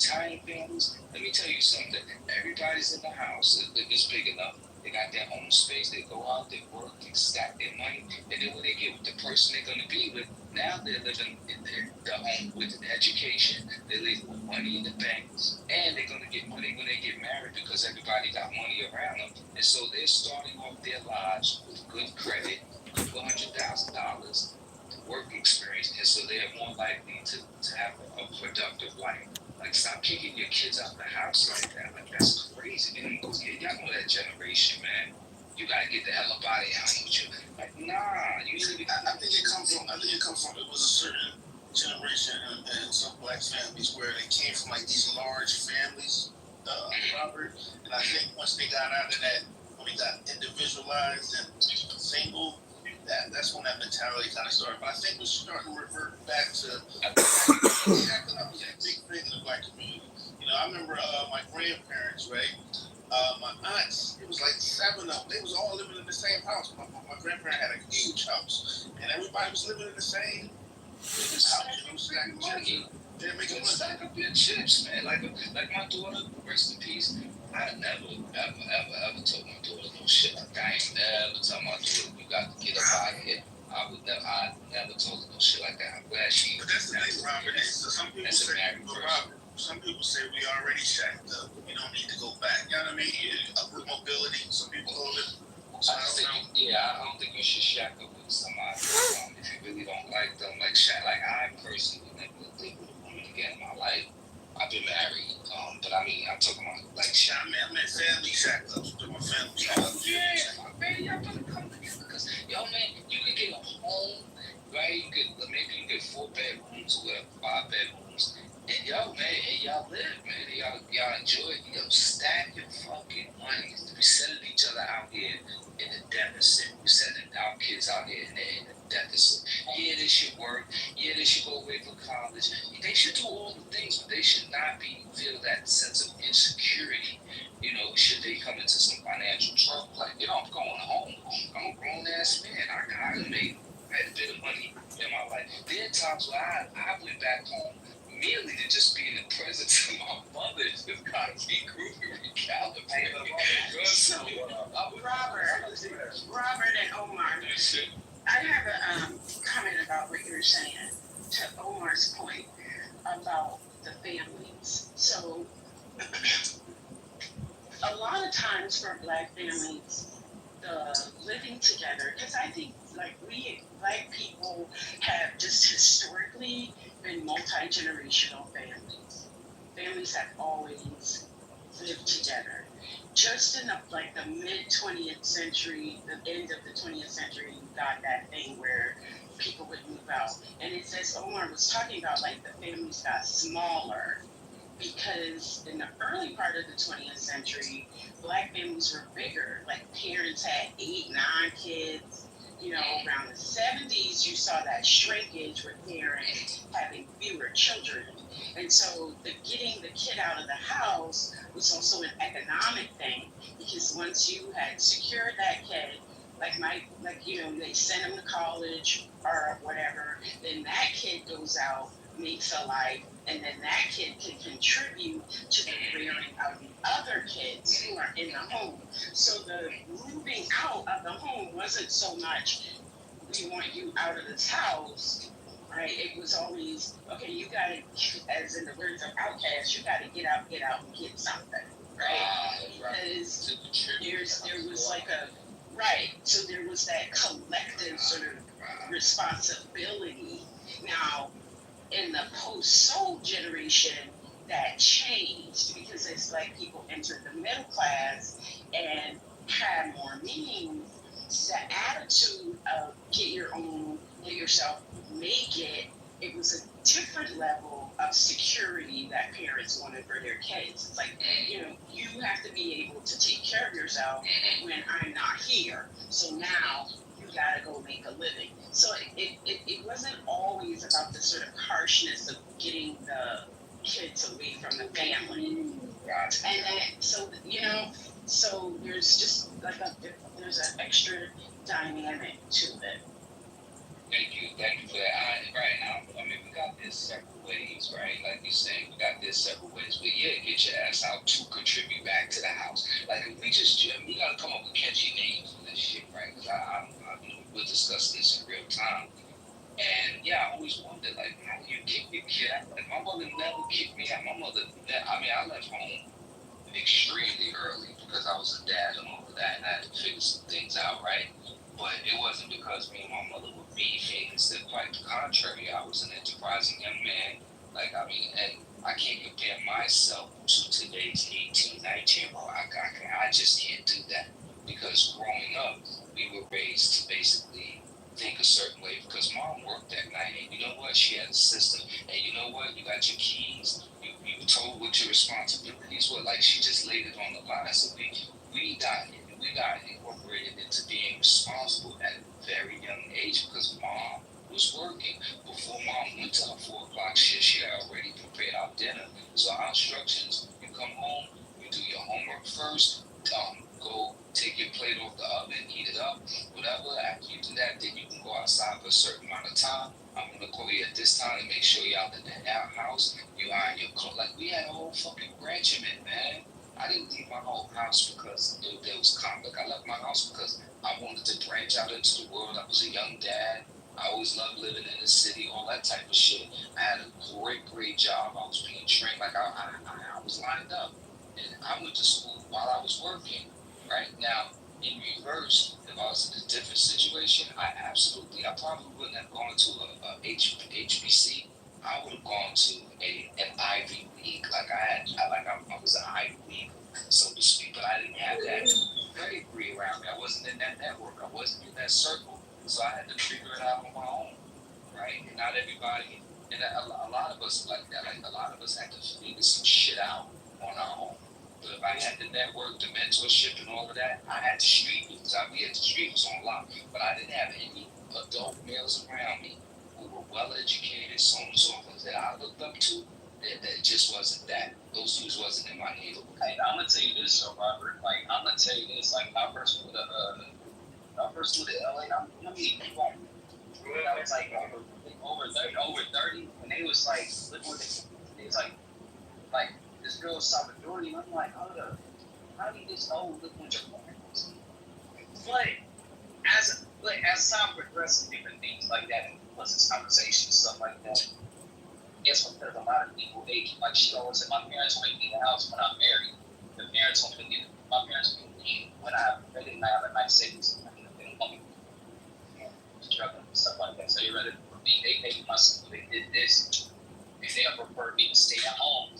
Italian families, let me tell you something. Everybody's in the house. It's big enough. They got their own space. They go out, they work, they stack their money, and then when they get with the person they're going to be with, now they're living in their home with an education. They're living with money in the bank, and they're going to get money when they get married because everybody got money around them. And so they're starting off their lives with good credit, $200,000 work experience, and so they're more likely to have a productive life. Like, stop kicking your kids out the house like that. Like, that's crazy. Y'all know that generation, man. You gotta get the hell up out of here. I don't want you. Like, nah. I think it comes from. It was a certain generation and some black families where they came from like these large families, Robert. And I think once they got out of that, when we got individualized and single, that's when that mentality kind of started. But I think we're starting to revert back to shacking up was a big thing in the black community. You know, I remember my grandparents, right? My aunts, it was like 7 of them. They was all living in the same house. My grandparent had a huge house, and everybody was living in the same house. You know, stacking money. They're making money. Stack up your chips, man. Like my daughter, rest in peace. I never, ever told my daughter no shit. Like, I ain't never told my daughter you got to get up out of here. I never told her no shit like that. I'm glad she. But that's the thing, Robert. Some people say we already shacked up. We don't need to go back. You know what I mean? Upward mobility. Some people hold it. So I don't think you should shack up with somebody if you really don't like them. Like I personally would never live with a woman again in my life. I've been married, but I mean, I'm talking about like shack. Man, family shack ups. My family shack ups. Yeah, man, y'all better come together because man, you could get a home, right? Maybe you get 4 bedrooms or 5 bedrooms. And man, and y'all live, man. Y'all enjoy it. Stack your fucking money. We sending each other out here in the deficit. We sending our kids out here in the deficit. Yeah, they should work. Yeah, they should go away for college. They should do all the things, but they should not feel that sense of insecurity. Should they come into some financial trouble? Like, I'm going home. I'm a grown ass man. I made a bit of money in my life. There are times where I went back home merely to just be in the presence of my mother, just kind of regroup and recalibrate. So, Robert and Omar, I have a comment about what you were saying to Omar's point about the families. So, a lot of times for black families, the living together, because I think like we black people have just historically been multi-generational families. Families have always lived together. Just in the mid 20th century, the end of the 20th century, you got that thing where people would move out. And it's as Omar was talking about, like the families got smaller because in the early part of the 20th century, black families were bigger. Like parents had 8, 9 kids. Around the 70s, you saw that shrinkage with parents having fewer children. And so getting the kid out of the house was also an economic thing because once you had secured that kid, they send him to college or whatever, then that kid goes out, makes a life, and then that kid can contribute to the rearing of the other kids who are in the home. So the moving out of the home wasn't so much, we want you out of this house, right? It was always, okay, you got to, as in the words of Outkast, you got to get out and get something, right? Because there was like so there was that collective sort of responsibility. Now, in the post-soul generation, that changed because as black people entered the middle class and had more means, the attitude of get yourself, make it, it was a different level of security that parents wanted for their kids. It's like, you have to be able to take care of yourself when I'm not here. So now you gotta go make a living. So it wasn't always about the sort of harshness of getting the kids away from the family. And then, so there's just there's an extra dynamic to it. Thank you for that. Right now, we got this several ways, right? Like you're saying, we got this several ways. but yeah, get your ass out to contribute back to the house. Like if we gotta come up with catchy names for this shit, right? Because we'll discuss this in real time. And yeah, I always wondered, like, how do you kick your kid out? Like, my mother never kicked me out. I left home extremely early because I was a dad and all of that, and I had to figure some things out, right? But it wasn't because me and my mother were beefing. Instead, quite the contrary, I was an enterprising young man. And I can't compare myself to today's 18, 19-year-old. I just can't do that because growing up, we were raised to basically think a certain way because mom worked that night, and you know what? She had a system, and you know what? You got your keys. You were told what your responsibilities were. Like she just laid it on the line. So we got incorporated into being responsible at a very young age because mom was working. Before mom went to her 4 o'clock shift, she had already prepared our dinner. So our instructions: you come home, you do your homework first. Go take your plate off the oven, heat it up, whatever. After you do that, then you can go outside for a certain amount of time. I'm gonna call you at this time to make sure y'all in the house. You iron your clothes. Like we had a whole fucking regimen, man. I didn't leave my whole house because there was conflict. I left my house because I wanted to branch out into the world. I was a young dad. I always loved living in the city, all that type of shit. I had a great job. I was being trained. Like I was lined up, and I went to school while I was working. Right now, in reverse, if I was in a different situation, I probably wouldn't have gone to HBC. I would have gone to an Ivy League. I was an Ivy League, so to speak, but I didn't have that pedigree around me. I wasn't in that network. I wasn't in that circle, so I had to figure it out on my own, right? And not everybody, and a lot of us like that. Like a lot of us had to figure some shit out on our own. But if I had the network, the mentorship, and all of that, I had the street news. We had the street news on lock, but I didn't have any adult males around me who were well educated, so on and so forth, that I looked up to. That just wasn't that. Those dudes wasn't in my neighborhood. Hey, I'm gonna tell you this, though, Robert. Like, I'm gonna tell you this. Like, when I first moved to LA, I mean, people, when I was like over 30, when they was like living with they was like this girl was Salvadorian. I'm like, hold up, how do you this old living with your parents? But as time progressed and different things like that, and plus this conversation stuff like that, guess what? Because a lot of people, like she always said, my parents want me to leave the house when I'm married. My parents want me to leave when they didn't have a nice savings. They don't want me struggling and stuff like that. So you rather for me, they paid my school, they did this, and they prefer me to stay at home,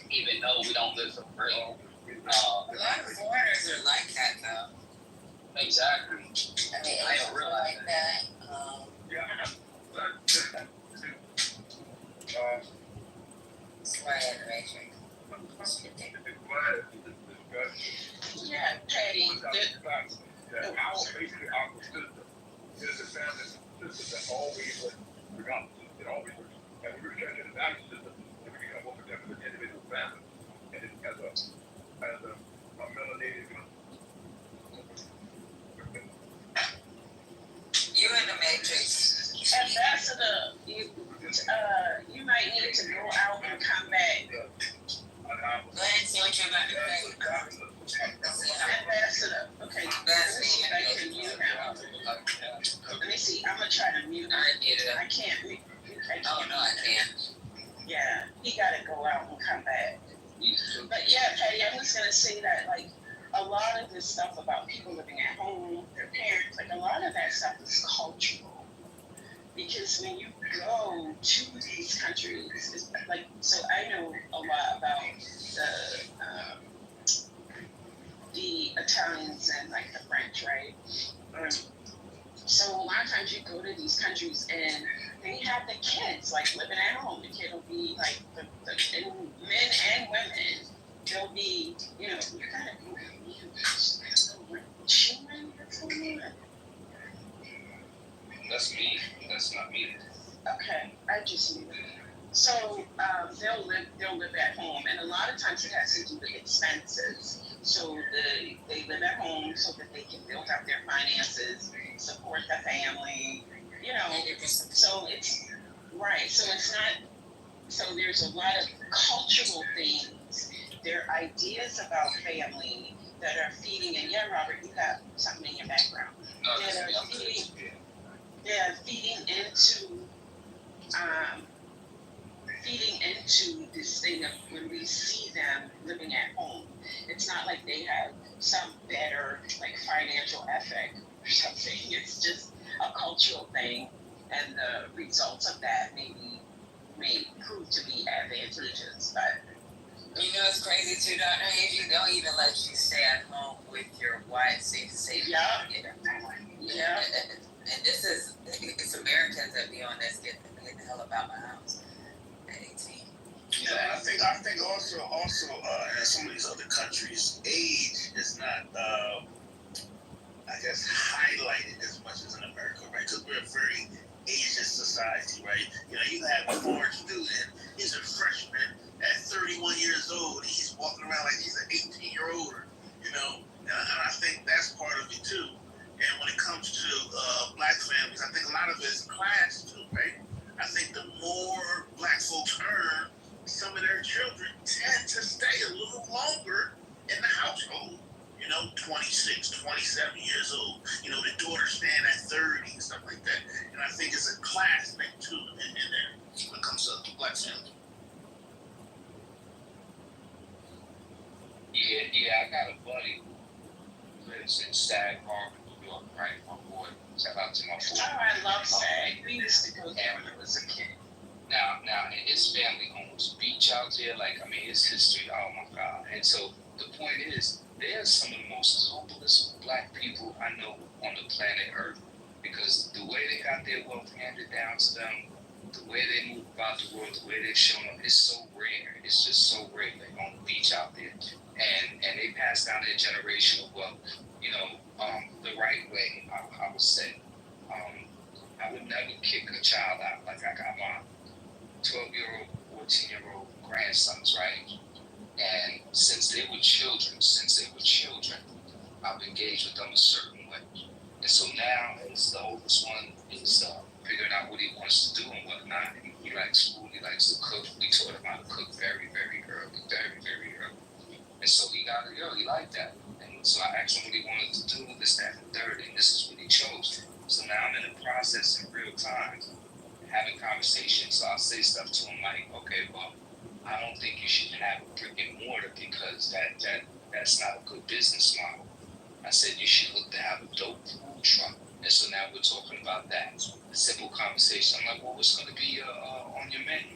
even though we don't live for real. A lot of foreigners are like that, though. Exactly. I mean, I don't realize like that. Sorry, in the matrix. Yeah, Patty. Our basically our system is a family system that always was forgotten. It always was. And we return to the value system, and we become more connected with individual families. And it as a melanated. You in the matrix. Ambassador, you might need to go out and come back. Go ahead and see what you're about to say. Ambassador, okay. Let me see if I can mute him. Let me see. I'm gonna try to mute him. I can't mute. Oh, no, I can't. Yeah, he gotta go out and come back. But yeah, Patty, I was gonna say that like a lot of this stuff about people living at home, their parents, like a lot of that stuff is cultural. Because when you go to these countries, it's like, so I know a lot about the Italians and like the French, right? So a lot of times you go to these countries and they have the kids like living at home. The kid will be like and men and women. They'll be, you know, you're kind of children. What's going on? That's me. That's not me. Okay, I just knew. So they'll live at home, and a lot of times it has to do with expenses. So they live at home so that they can build up their finances, support the family, you know. So it's right. So it's not So there's a lot of cultural things. There are ideas about family that are feeding, and yeah, Robert, you got something in your background. No, That are I'm feeding, good. they're um, feeding into this thing of when we see them living at home. It's not like they have some better like financial ethic or something. It's just a cultural thing, and the results of that may prove to be advantageous. But You know, it's crazy too, Dr. Hayes. You don't even let you stay at home with your wife, safe to say. yeah, Yeah. And this is, it's Americans that be on this, get the hell about my house at 18. Yeah, I think also in some of these other countries, age is not I guess highlighted as much as in America, right? Because we're a very ageist society, right? You know, you have a foreign student, he's a freshman at 31 years old, and he's walking around like he's an 18-year-old, you know, and I think that's part of it too. And when it comes to black families, I think a lot of it is class too, right? I think the more black folks earn, some of their children tend to stay a little longer in the household. You know, 26, 27 years old. You know, the daughter staying at 30 and stuff like that. And I think it's a class thing too in there when it comes to black family. Yeah, I got a buddy who lives in Stag Harbor, New York, right? My boy. Shout out to my boy. oh, I love Stag. We used to go there when I was a kid. Now, and his family owns a beach out there. Like, I mean, it's history. Oh my God! And so the point is, they're some of the most humblest black people I know on the planet Earth, because the way they got their wealth handed down to them, the way they move about the world, the way they've shown up, it's so rare. It's just so rare. They on the beach out there, and they pass down their generational wealth, you know, the right way. I would say, I would never kick a child out like I got my 12-year-old, 14-year-old grandsons, right? And since they were children, I've engaged with them a certain way. And so now, as the oldest one is figuring out what he wants to do and whatnot, and he likes food, he likes to cook. We taught him how to cook very, very early, very, very early. And so he got it early like that. And so I asked him what he wanted to do, this, that, and the third, and this is what he chose. So now I'm in the process in real time, having conversations. So I'll say stuff to him like, okay, well, I don't think you should have a brick and mortar because that's not a good business model. I said you should look to have a dope food truck. And so now we're talking about that. A simple conversation. I'm like, well, what's going to be on your menu?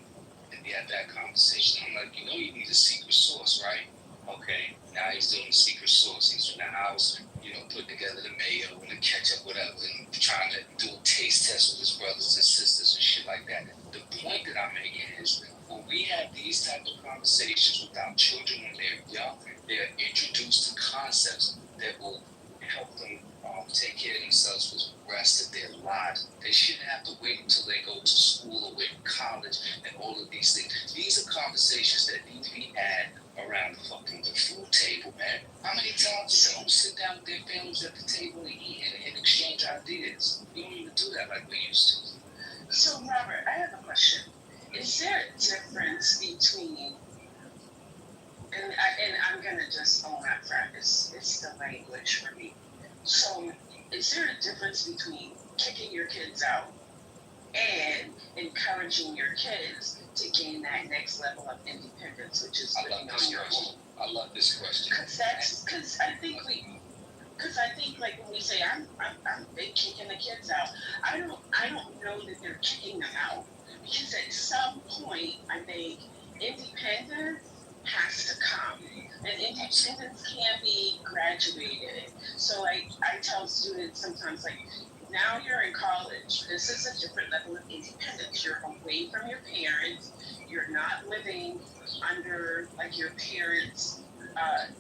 And we had that conversation. I'm like, you know, you need a secret sauce, right? Okay, now he's doing the secret sauce. He's in the house, you know, putting together the mayo and the ketchup, whatever, and trying to do a taste test with his brothers and sisters and shit like that. The point that I'm making is, when we have these type of conversations with our children when they're young, they're introduced to concepts that will help them take care of themselves for the rest of their lives. They shouldn't have to wait until they go to school or wait in college and all of these things. These are conversations that need to be had around the food table, man. How many times do they sit down with their families at the table and eat and exchange ideas? We don't even do that like we used to. So, Robert, I have a question. Is there a difference between, and I'm going to just own up front, it's the language for me. So, is there a difference between kicking your kids out and encouraging your kids to gain that next level of independence, which is living on your own? I love this question. Because I think like when we say I'm kicking the kids out, I don't know that they're kicking them out, because at some point I think independence has to come, and independence can be graduated. So I tell students sometimes, like, now you're in college, this is a different level of independence. You're away from your parents, you're not living under like your parents'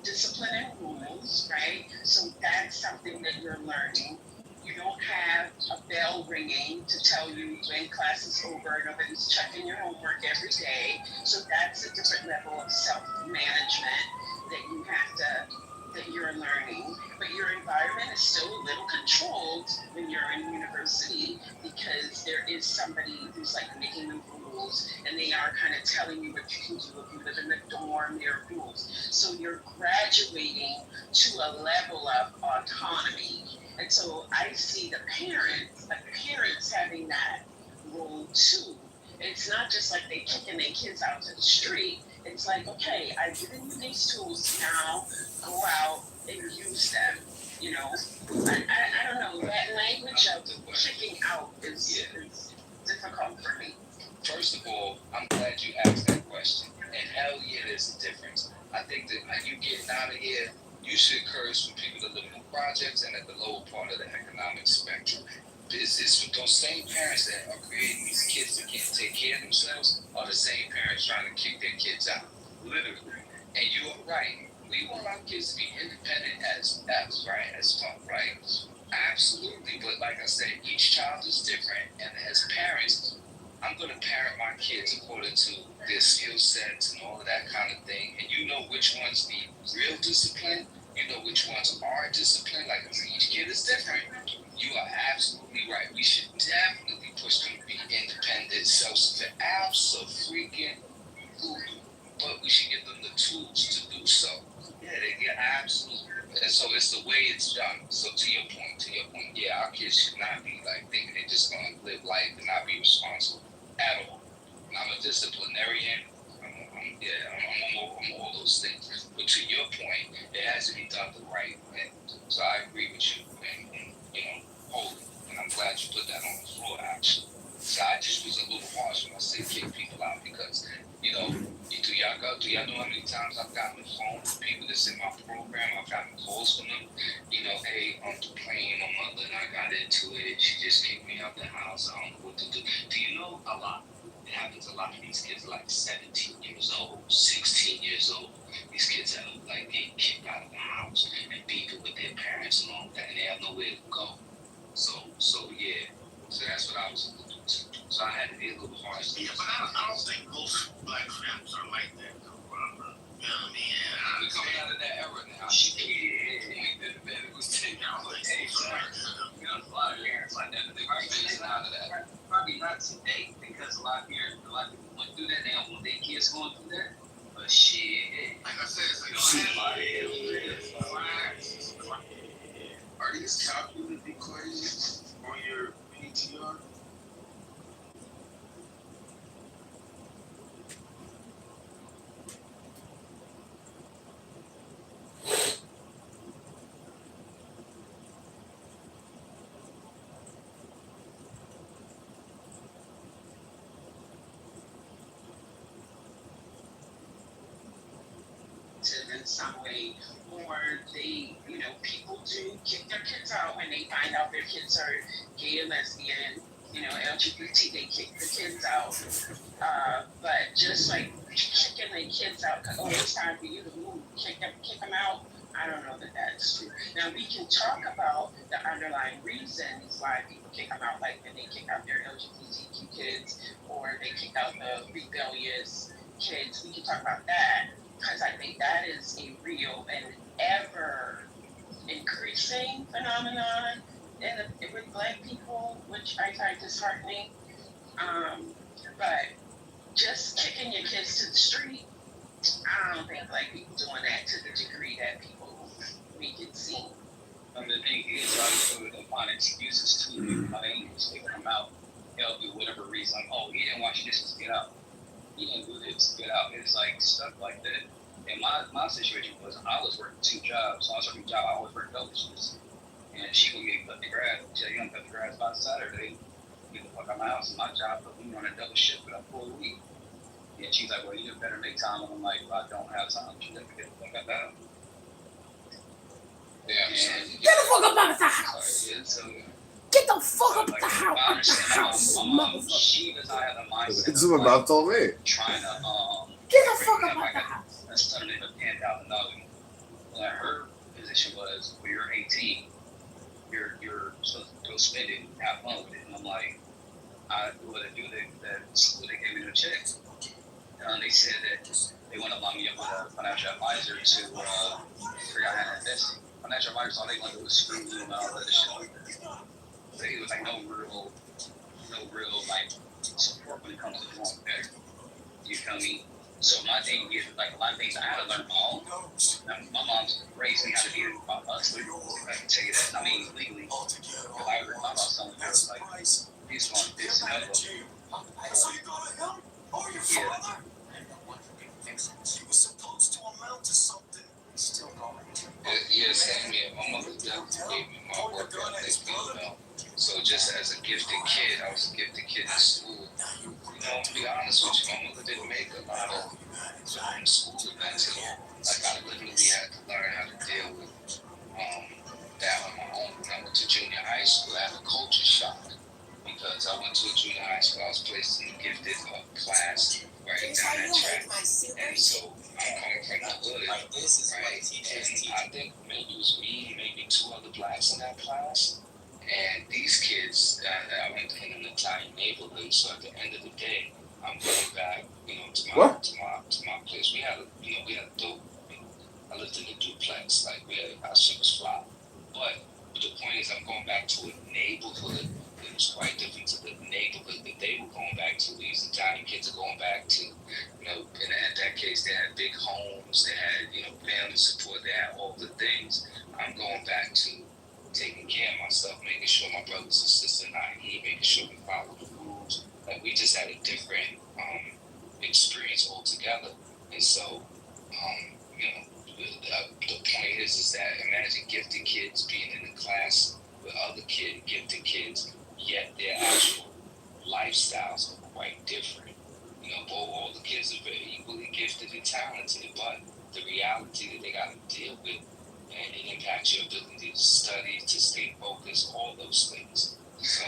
discipline and rules, right? So that's something that you're learning. You don't have a bell ringing to tell you when class is over. Nobody's checking your homework every day. So that's a different level of self-management that you have to that you're learning, but your environment is still a little controlled when you're in university because there is somebody who's like making the rules and they are kind of telling you what you can do. If you live in the dorm, there are rules. So you're graduating to a level of autonomy. And so I see the parents having that role too. It's not just like they kicking their kids out to the street. It's like, okay, I've given you these tools, now go out and use them. You know, I don't know, that language of kicking out is difficult for me. First of all, I'm glad you asked that question. And hell yeah, there's a difference. I think that when you getting out of here, you should encourage some people to live in projects and at the lower part of the economic spectrum. It's those same parents that are creating these kids that can't take care of themselves are the same parents trying to kick their kids out, literally. And you are right. We want our kids to be independent as fuck, right? Absolutely. But like I said, each child is different, and as parents, I'm going to parent my kids according to their skill sets and all of that kind of thing. And you know which ones need real discipline. You know which ones are disciplined. Like I said, each kid is different. You are absolutely right. We should definitely push them to be independent, self-sufficient, absolutely. But we should give them the tools to do so. Yeah, they get absolutely. And so it's the way it's done. So to your point, yeah, our kids should not be like thinking they're just going to live life and not be responsible at all. And I'm a disciplinarian. I'm all those things. But to your point, it has to be done the right way. So I agree with you, and wholly. And I'm glad you put that on the floor, actually. So I just was a little harsh when I said kick people out because, do y'all know how many times I've gotten the phone from people that's in my program? I've gotten calls from them. Hey, I'm playing my mother and I got into it. She just kicked me out the house. I don't know what to do. Do you know a lot? It happens a lot for these kids like 17 years old, 16 years old. These kids are like getting kicked out of the house and beefing with their parents and all that, and they have nowhere to go. So yeah. So that's what I was alluding to. So I had to be a little harsh. Yeah, but I don't think most black families are like that, though, brother. You know what I mean? We're coming out of that era now. It was 10 years like a lot of parents like that. They were getting out of that. Probably not today because a lot of people went through that. They don't want their kids going through that. But shit, like I said, it's like are these calculated equations on your PTR? In some way, or they, people do kick their kids out when they find out their kids are gay and lesbian, LGBT, they kick the kids out. But just like kicking the kids out, oh, it's time for you to move, kick them out. I don't know that that's true. Now we can talk about the underlying reasons why people kick them out, like when they kick out their LGBTQ kids or they kick out the rebellious kids. We can talk about that. Because I think that is a real and ever increasing phenomenon with Black people, which I find disheartening. But just kicking your kids to the street, I don't think Black people doing that to the degree that people make it seem. And the thing is, they find excuses too. They come out, they'll do whatever reason. Like, oh, he didn't wash dishes, get out. He didn't do this, get out. It's like stuff like that. And my situation was I was working 2 jobs. So I was working a job, I always worked double shifts. And she would get cut the grass. She said, you don't cut the grass by Saturday. Get the fuck out of my house. And my job put me on a double shift for a full week. And she's like, well, you better make time. And I'm like, well, I don't have time. She's like, get the fuck out of the house. Yeah, Get the fuck up out of the house. Get the fuck up Like, the house. I understand my mom, she does not have the mindset. It's what Bob told me. Trying to Get the fuck up out the house. That's suddenly the $10,000. Like her position was, when you're 18, you're supposed to go spend it, have fun with it. And I'm like, I would do that school, they gave me the check. They said that they want to line me up with a financial advisor to free. I had invested. Financial advisors, all they want to do is screw you and all that shit. They was like no real like support when it comes to doing better. You feel me? So my thing is like a lot of things I had to learn my own. Now, my mom's raised me how to be about us. I can tell you that. I mean legally. If I ever thought about something, I was like, this one, this, and other. So you go to him or your father? She was supposed to amount to something. Still going. Yeah, same here. My mother definitely gave me my work ethic, you know. So just as a gifted kid, I was a gifted kid in school. You know, to be honest with you, my mother didn't make a lot of school events at all. Like I literally had to learn how to deal with that on my own. When I went to junior high school, I had a culture shock because I went to a junior high school. I was placed in the gifted class right down that track, and so I'm coming from the hood, right? And I think maybe it was me, maybe two other blacks in that class. And these kids, I went in an Italian neighborhood, so at the end of the day, I'm going back, you know, to my place. We had a dope. I lived in a duplex, like our shit was fly. But the point is, I'm going back to a neighborhood that was quite different to the neighborhood that they were going back to. These Italian kids are going back to, you know, in that case, they had big homes, they had, you know, family support, they had all the things. I'm going back to taking care of myself, making sure my brothers and sisters not eat, making sure we follow the rules. Like we just had a different experience altogether. And so, you know, the point is that imagine gifted kids being in a class with other gifted kids, yet their actual lifestyles are quite different. You know, all the kids are very equally gifted and talented, but the reality that they got to deal with, and it impacts your ability to study, to stay focused, all those things. So,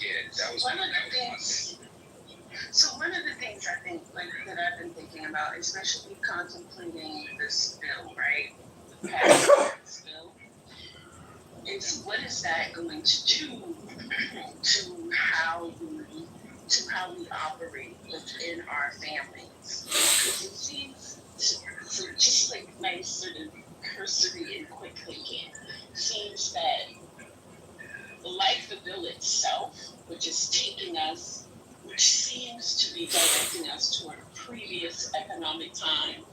yeah, that was one my of the things. So one of the things I think, like, that I've been thinking about, especially contemplating this bill, right, passing this bill, is what is that going to do to how we operate within our families? Because it seems to just like my sort of cursory and quick thinking, seems that like the bill itself, which seems to be directing us toward a previous economic time,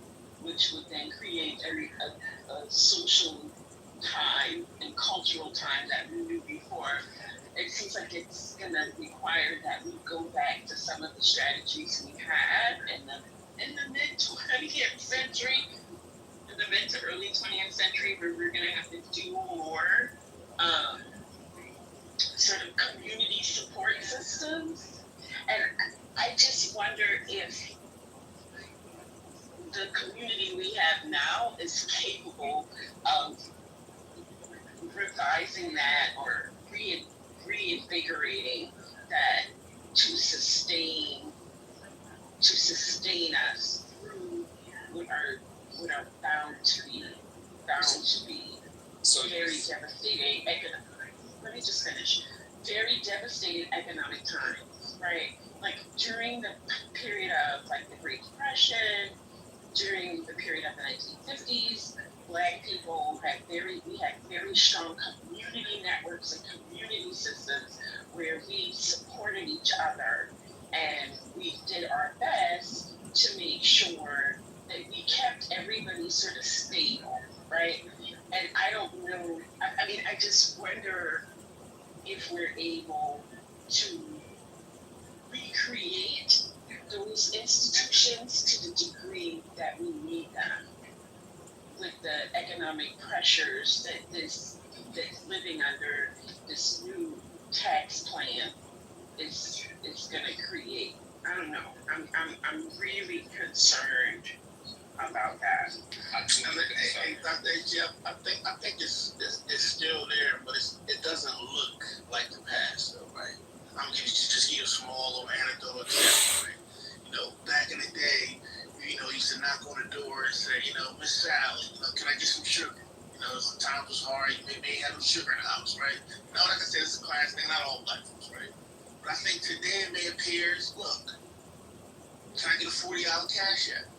which would then create a social time and cultural time that we knew before. It seems like it's going to require that we go back to some of the strategies we had in the mid 20th century, in the mid to early 20th century, where we're going to have to do more sort of community support systems. And I just wonder if the community we have now is capable of revising that or reinvigorating that to sustain us through what are bound to be very devastating economic. Let me just finish. Very devastating economic times, right? Like during the period of like the Great Depression, during the period of the 1950s, Black people had very strong community networks and community systems where we supported each other and we did our best to make sure that we kept everybody sort of stable, right? And I don't know, I mean, I just wonder if we're able to recreate those institutions to the degree that we need them with the economic pressures that's living under this new tax plan is going to create. I don't know. I'm really concerned about that. Jeff, I think it's still there, but it doesn't look like the past, though, right? I'm gonna just give you a small little anecdotal example, right? You know, back in the day, you know, you used to knock on the door and say, you know, Miss Sally, you know, can I get some sugar? You know, times was hard, you maybe had no sugar in the house, right? Now, like I said, it's a class thing, not all black folks, right? But I think today it may appear as, look, can I get a $40 cash app?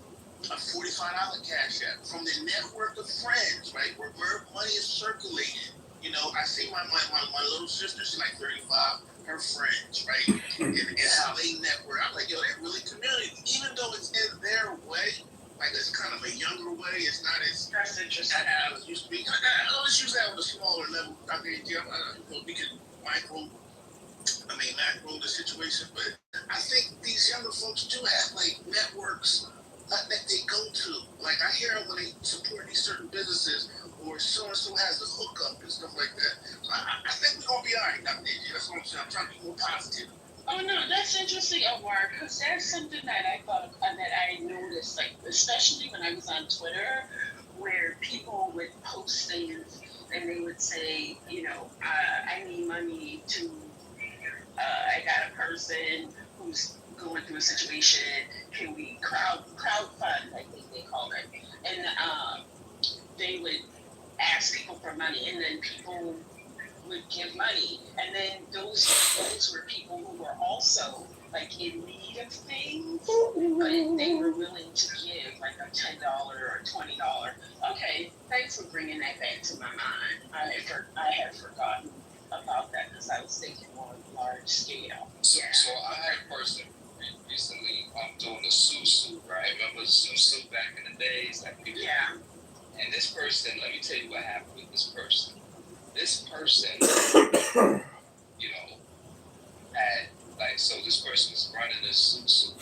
a $45 cash app from the network of friends, right? Where money is circulating. You know, I see my little sister, she's like 35, her friends, right? And how they network. I'm like, yo, they're really community. Even though it's in their way, like it's kind of a younger way, it's not as That's interesting. as it used to be. Let's use that on a smaller level. I mean, we could macro the situation, but I think these younger folks do have like networks that they go to. Like I hear them when they support these certain businesses, or so and so has a hookup and stuff like that. So I think we're gonna be all right, Dr. AJ. That's what I'm saying. I'm trying to be more positive. Oh no, that's interesting, Omar, because that's something that I thought that I noticed, like especially when I was on Twitter, where people would post things and they would say, you know, I need money to. I got a person who's going through a situation. Can we crowd fund? I think they call it, and they would ask people for money, and then people would give money, and then those were people who were also like in need of things, but they were willing to give like a $10 or $20. Okay, thanks for bringing that back to my mind. I had forgotten about that because I was thinking more large scale. So I had a person recently doing the susu, right? Remember the susu back in the days? Like people, Yeah. And this person, let me tell you what happened with this person. This person, you know, had like, so this person was running the susu.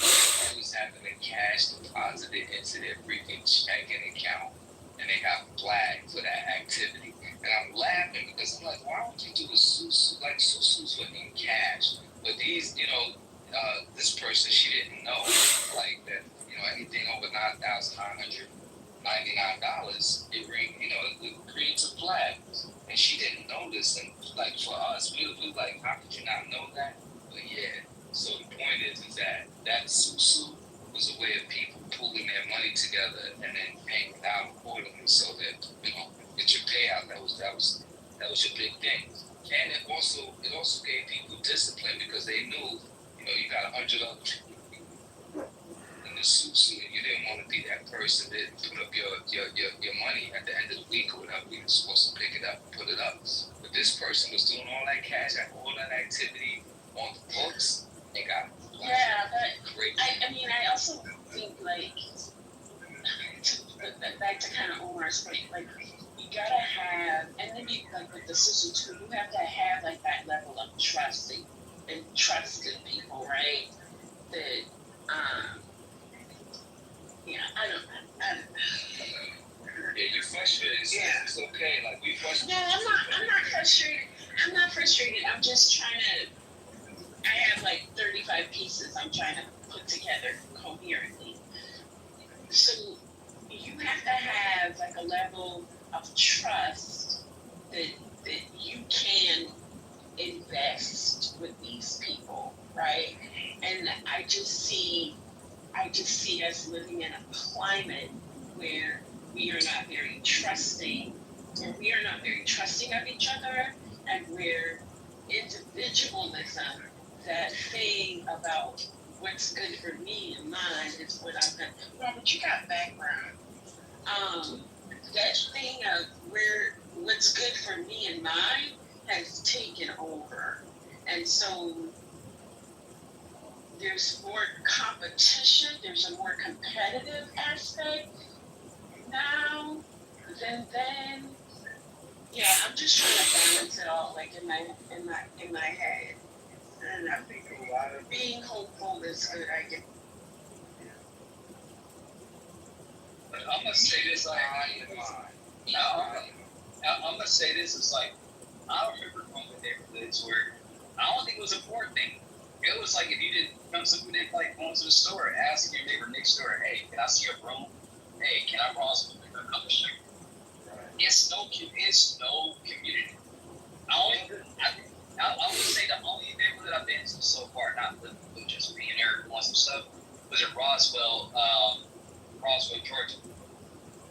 He was having a cash deposited into their freaking checking account, and they got flagged for that activity. And I'm laughing because I'm like, why don't you do the susu? Like susus were in cash, but these, you know, this person, she didn't know like that. You know, anything over $9,999, it creates a flag, and she didn't know this. And like for us, we like, how could you not know that? But yeah. So the point is that susu was a way of people pulling their money together and then paying it out accordingly, so that get your payout. That was your big thing. And it also gave people discipline because they knew, you got $100 in the susu, and you didn't want to be that person that put up your money at the end of the week or whatever. You were supposed to pick it up and put it up. But this person was doing all that cash, all that activity on the books. They got great. I mean, I also think like back to kind of Omar's point, like you gotta have, and then you like with the susu too, you have to have like that level of trusting people, right? That I don't. Yeah, you're frustrated. It's okay. Like we frustrated. No, I'm not frustrated. I'm not frustrated. I'm just trying to. I have like 35 pieces I'm trying to put together coherently. So you have to have like a level of trust that you can invest with these people, right? And I just see us living in a climate where we are not very trusting, of each other, and where individualism, that thing about what's good for me and mine is what I'm gonna. Robert, you got background. That thing of where what's good for me and mine has taken over, and so there's more competition. There's a more competitive aspect now than then. Yeah, I'm just trying to balance it all, like in my head. And I think a lot of being hopeful is good. I get. I'm gonna say this like I'm gonna say this is like I remember from the neighborhoods where I don't think it was an important thing. It was like if you didn't like going to the store, asking your neighbor next door, hey, can I see your broom? Hey, can I borrow some liquor? Come show you. It's no community. I would say the only neighborhood I've been to so far, not with just being there once and stuff, was in Roswell, Georgia,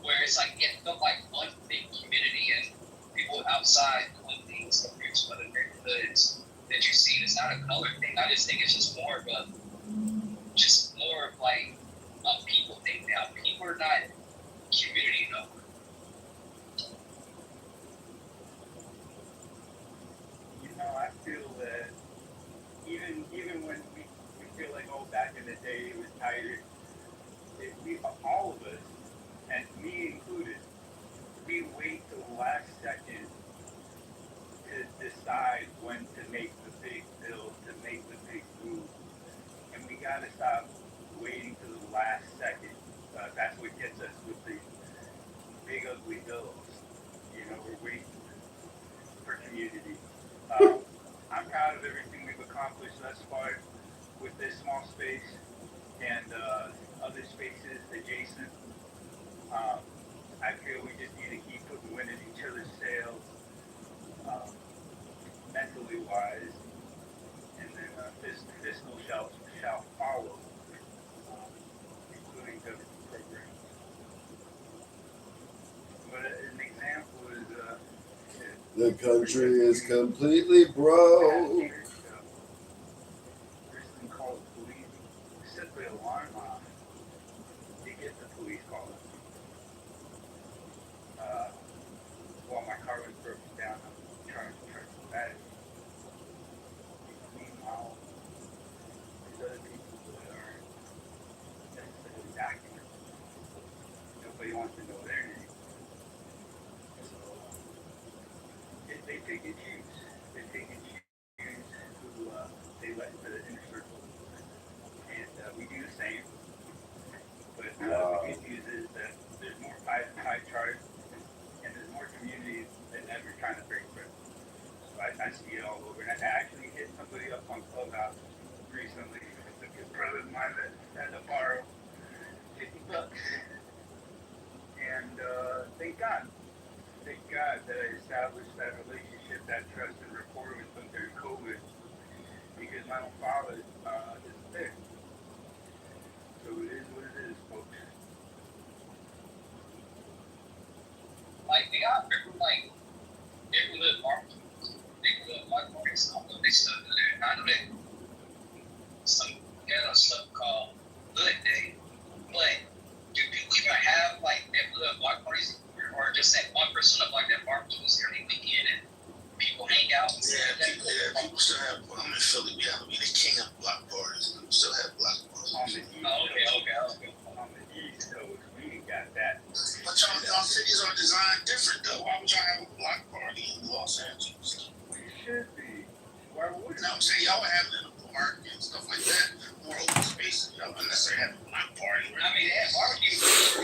where it's like it felt like one big community and people outside doing things compared to other neighborhoods that you see. It's not a color thing. I just think it's just more of like a people thing now. People The country is completely broke. Person calls police, set the alarm off. They get the police calling. While my car was broken down, I'm trying to back. Meanwhile, there's other people that aren't necessarily documented. Nobody wants to know their name. So they pick and choose. They pick and choose who they let into the inner circle. And we do the same. But the good news is that there's more pie chart and there's more communities than ever trying to break bread. So I see it all over. And I actually hit somebody up on Clubhouse recently. A good brother of mine that had to borrow $50. And thank God that I established that relationship, that trust and rapport with them during COVID, because my own father isn't there. So it is what it is, folks. Like they got like neighborhood markets, neighborhood black markets. I don't know if they still do that. I know that some stuff called Hood Day. But do people even have like neighborhood block parties, or just that 1% of like that barbecues every weekend and people hang out? People still have. I'm in Philly. We have the king of block parties. We still have block parties. On the East Okay. On the East Coast, we ain't got that. But y'all cities are designed different though. Why would y'all have a block party in Los Angeles? We should be. Why would You know what I'm saying? Y'all would have it in the park and stuff like that. More open spaces. Y'all wouldn't necessarily have a block party. I mean, they have barbecue.